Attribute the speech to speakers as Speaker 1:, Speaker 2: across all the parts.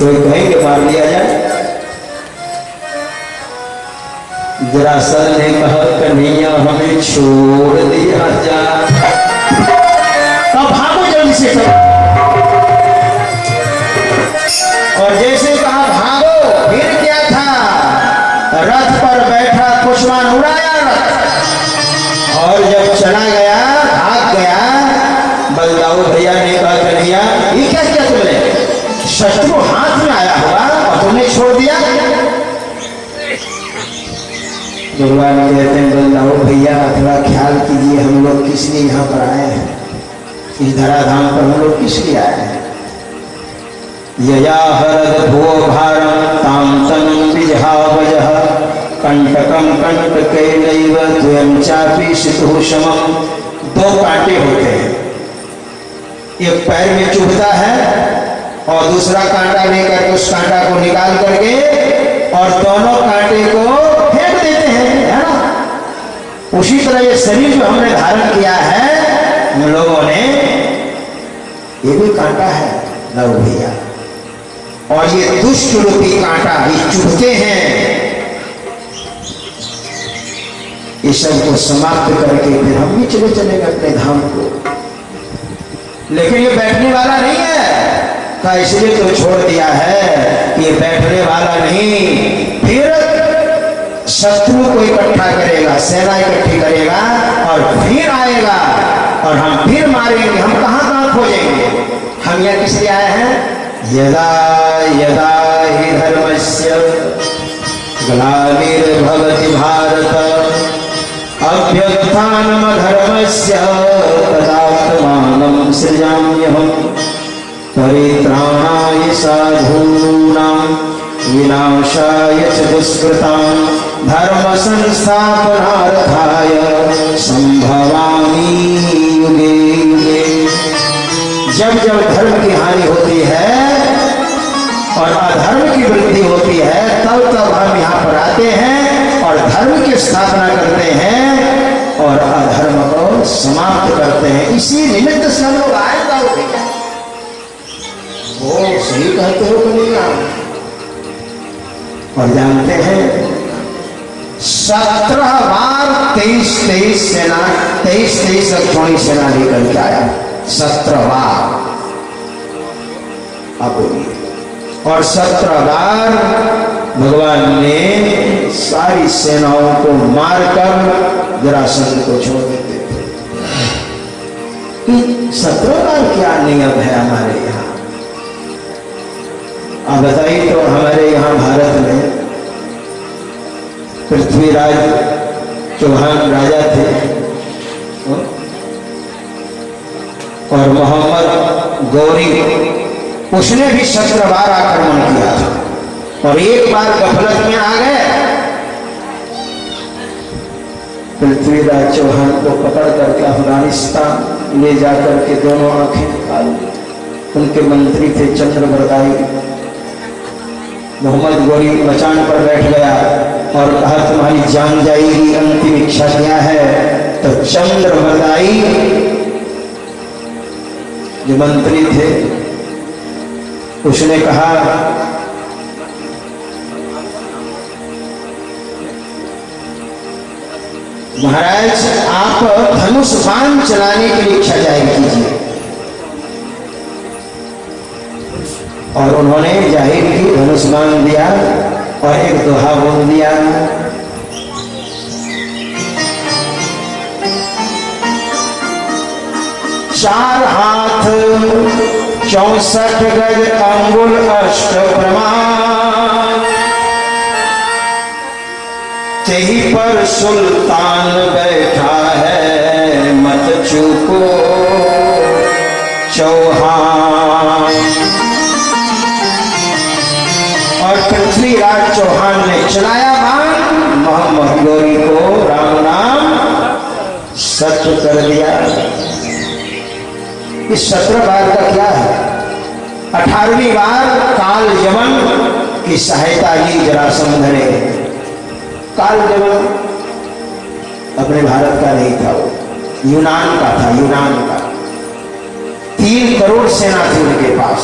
Speaker 1: कोई कहेंगे मार दिया जाए। जरासंध ने कहा कन्हैया हमें छोड़ दिया जाए, तो भागो जल्दी से। और जैसे कहा भागो, फिर क्या था, रथ पर बैठा कुशवान उड़ाया रथ, और जब चला गया, भाग गया। बलदाऊ भैया ने कहा कन्हैया ये क्या किया तुमने, शत्रु हाथ में आया हुआ और तुमने छोड़ दिया। भगवान कहते हैं बलदाऊ भैया थोड़ा ख्याल कीजिए, हम लोग किस लिए यहाँ पर आए हैं, इस धराधाम पर हम लोग किस लिए आए हैं। यया हरद भो भारम ताम तनुं विजहावजः कंटकम कंटकैनैव द्वयं चापि शितुः समम्। दो कांटे होते हैं, एक पैर में चुभता है और दूसरा कांटा लेकर उस कांटा को निकाल करके और दोनों कांटे को फेंक देते हैं, है ना। उसी तरह ये शरीर जो हमने धारण किया है हम लोगों ने, ये भी कांटा है लव भैया, और ये दुष्ट रूपी कांटा भी चुभते हैं। इस सब को समाप्त करके फिर हम भी चले चलेंगे अपने धाम को। लेकिन ये बैठने वाला नहीं है, का इसलिए तो छोड़ दिया है कि ये बैठने वाला नहीं, फिर शत्रु को इकट्ठा करेगा, सेना इकट्ठी करेगा और फिर आएगा और हम फिर मारेंगे। हम कहां कहां खोजेंगे, हम यहाँ किस लिए आए हैं। यदा यदा हि धर्मस्य ग्लानिर्भवति भारत अभ्युत्थानमधर्मस्य तदात्मानं सृजाम्यहम् परित्राणाय साधूनां विनाशाय च दुष्कृतां धर्म संस्थापनार्थाय संभवामि युगे युगे। जब जब धर्म की हानि होती है और अधर्म की वृद्धि होती है, तब तब हम यहाँ पर आते हैं और धर्म की स्थापना करते हैं और अधर्म को समाप्त करते हैं। इसी निमित्त से हम लोग आए। वो सही कहते हो कन्हैया। और जानते हैं 17 बार 23 सेना 23 अक्षौणी सेना लेकर के आया, 17 बार। अब और 17 बार भगवान ने सारी सेनाओं को मारकर जरासंध को छोड़ देते थे। 17 बार क्या नियम है हमारे यहाँ, आप बताइए। तो हमारे यहाँ भारत में पृथ्वीराज चौहान राजा थे और मोहम्मद गौरी, उसने भी 17 बार आक्रमण किया था और एक बार गफलत में आ गए। पृथ्वीराज चौहान को पकड़ करके अफगानिस्तान ले जाकर के दोनों आंखें निकाल, उनके मंत्री थे चंद्रवरदाई। मोहम्मद गौरी मचान पर बैठ गया और कहा तुम्हारी जान जाएगी, अंतिम इच्छा क्या है। तो चंद्रवरदाई जो मंत्री थे उसने कहा महाराज आप धनुष बाण चलाने के लिए इच्छा जाहिर कीजिए। और उन्होंने जाहिर की, धनुष बाण दिया और एक दोहा बोल दिया। चार हाथ 64 गज अंगुल अष्ट प्रमाण, तेही पर सुल्तान बैठा है मत चूको चौहान। और पृथ्वीराज चौहान ने चलाया बाण सत्र कर दिया। इस 17 बार का क्या है? 18वीं बार काल यवन की सहायता ली जरासंध ने। काल यवन अपने भारत का नहीं था, वो यूनान का था, यूनान का। 3 करोड़ सेना थी उनके पास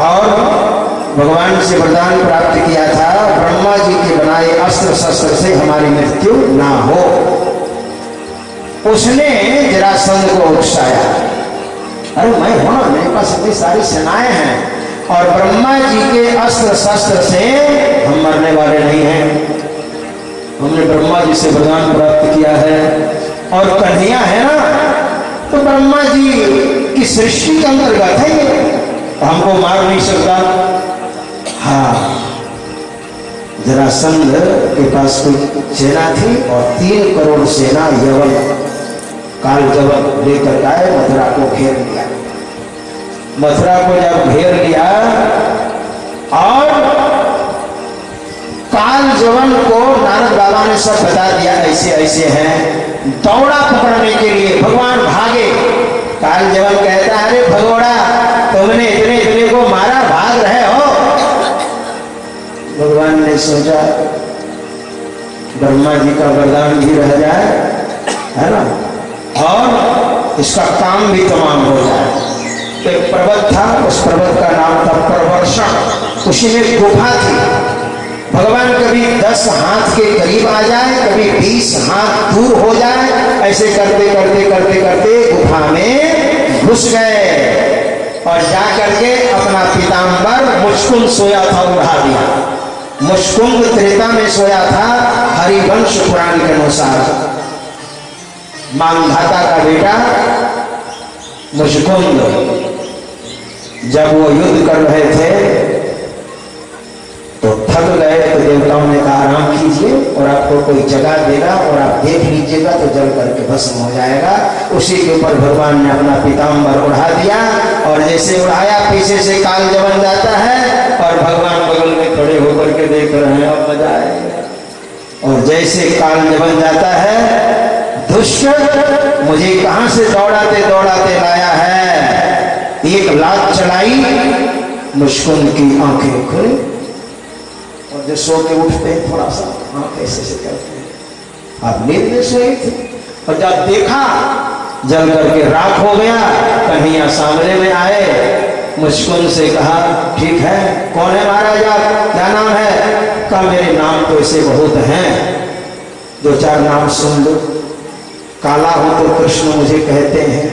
Speaker 1: और भगवान से वरदान प्राप्त किया था, ब्रह्मा जी के बनाए अस्त्र शस्त्र से हमारी मृत्यु ना हो। उसने जरासंध को उकसाया, अरे मैं हूं ना, मेरे पास इतनी सारी सेनाएं हैं और ब्रह्मा जी के अस्त्र शस्त्र से हम मरने वाले नहीं हैं। हमने ब्रह्मा जी से वरदान प्राप्त किया है और कन्हैया है ना, तो ब्रह्मा जी की सृष्टि के अंतर्गत है ये, हमको मार नहीं सकता। हाँ, जरासंध के पास कोई सेना थी और 3 करोड़ सेना यवन, काल यवन लेकर आए, मथुरा को घेर लिया। मथुरा को जब घेर लिया और काल यवन को नारद बाबा ने सब बता दिया, ऐसे ऐसे हैं। दौड़ा पकड़ने के लिए, भगवान भागे। काल यवन कहता है, अरे भगोड़ा, तुमने इतने इतने को मारा, भाग रहे हो। भगवान ने सोचा ब्रह्मा जी का वरदान भी रह जाए, है ना, और इसका काम भी तमाम हो जाए। एक पर्वत था, उस पर्वत का नाम था प्रवर्षण। उसी में गुफा थी। भगवान कभी 10 हाथ के करीब आ जाए, कभी 20 हाथ दूर हो जाए, ऐसे करते करते करते करते गुफा में घुस गए और जा करके अपना पीताम्बर मुचकुंद सोया था उड़ा दिया। मुचकुंद त्रेता में सोया था, हरिवंश पुराण के अनुसार। मांधाता का बेटा मुचकुंद, जब वो युद्ध कर रहे थे तो थक गए, तो देवताओं ने कहा आराम कीजिए और आपको कोई जगह देगा और आप देख लीजिएगा तो जल करके भस्म हो जाएगा। उसी के ऊपर भगवान ने अपना पीताम्बर उड़ा दिया और जैसे उड़ाया, पीछे से काल यवन जाता है और भगवान बगल में खड़े होकर के देख रहे हैं, अब मजा आएगा। और जैसे काल यवन जाता है, दुष्ट मुझे कहां से दौड़ाते दौड़ाते लाया है, एक लात चलाई, मुचकुंद की आंखें खुली और जो सो के उठते हैं थोड़ा सा आंख ऐसे से करते हैं, आप नींद में सोए थे और जब देखा जल करके राख हो गया। कन्हैया सामने में आए, मुचकुंद से कहा, ठीक है, कौन है महाराज आप, क्या नाम है? कहा मेरे नाम तो ऐसे बहुत हैं, 2-4 नाम सुन लो। काला हो तो कृष्ण मुझे कहते हैं,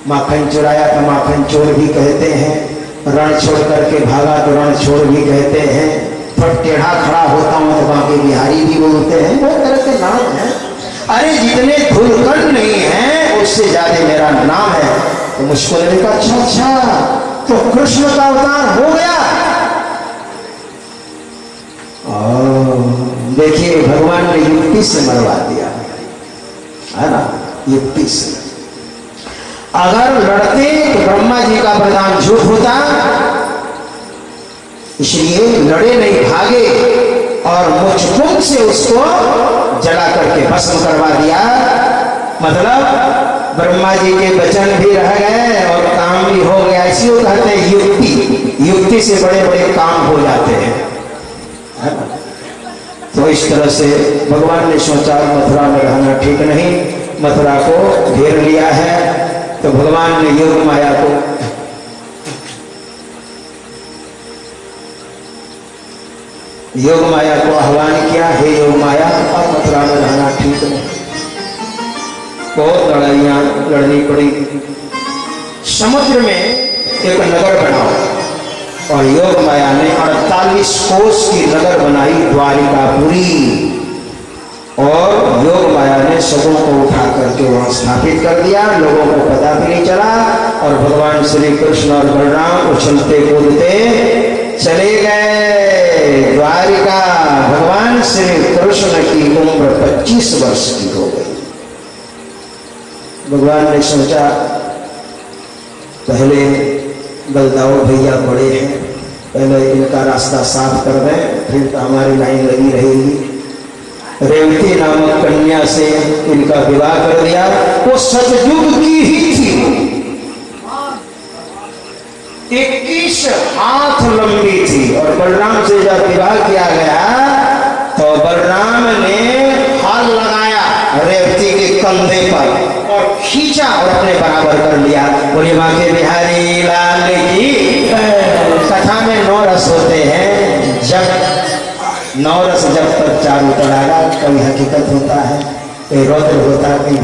Speaker 1: माखन चुराया तो माखन चोर भी कहते हैं, रण छोड़ करके भागा तो रण छोड़ भी कहते हैं, थोड़ा टेढ़ा खड़ा होता हूं तो बाकी बिहारी भी बोलते हैं, बहुत तरह के नाम हैं। अरे जितने धुलकन नहीं है उससे ज्यादा मेरा नाम है। तो मुझको ने कहा, अच्छा अच्छा, तो कृष्ण का अवतार हो गया। देखिए भगवान ने युक्ति से मरवा दिया, है ना, युक्ति से। अगर लड़ते तो ब्रह्मा जी का वरदान झूठ होता, इसलिए लड़े नहीं, भागे और मुचकुंद से उसको जला करके भस्म करवा दिया। मतलब ब्रह्मा जी के वचन भी रह गए और काम भी हो गया। इसी को कहते हैं युक्ति। युक्ति से बड़े बड़े काम हो जाते हैं, है ना। तो इस तरह से भगवान ने सोचा मथुरा में रहना ठीक नहीं, मथुरा को घेर लिया है। तो भगवान ने योग माया को आह्वान किया, हे योग माया, अब मथुरा में रहना ठीक नहीं। बहुत लड़ाइयां लड़नी पड़ी। समुद्र में एक नगर बनाओ और योग माया ने 48 कोस की नगर बनाई, द्वारिकापुरी। और योग माया ने सबों को उठा करके वहां स्थापित कर दिया। लोगों को पता भी नहीं चला और भगवान श्री कृष्ण और बलराम उछलते कूदते चले गए द्वारिका। भगवान श्री कृष्ण की उम्र 25 वर्ष की हो गई। भगवान ने सोचा पहले बलदाऊ भैया बड़े हैं, पहले इनका रास्ता साफ कर दें, फिर तो हमारी लाइन लगी रहेगी। रेवती नामक कन्या से इनका विवाह कर दिया। वो सतयुग की ही थी, 21 हाथ लंबी थी। और बलराम से जब विवाह किया गया तो बलराम ने हाथ लगाया रेवती के कंधे पर और खींचा और अपने बराबर कर लिया। बोले माँ के बिहारी लाल की। कथा में 9 रस होते हैं, जब 9 रस जब तक चारों तरह कभी हकीकत होता है, कोई रौद्र होता है, कोई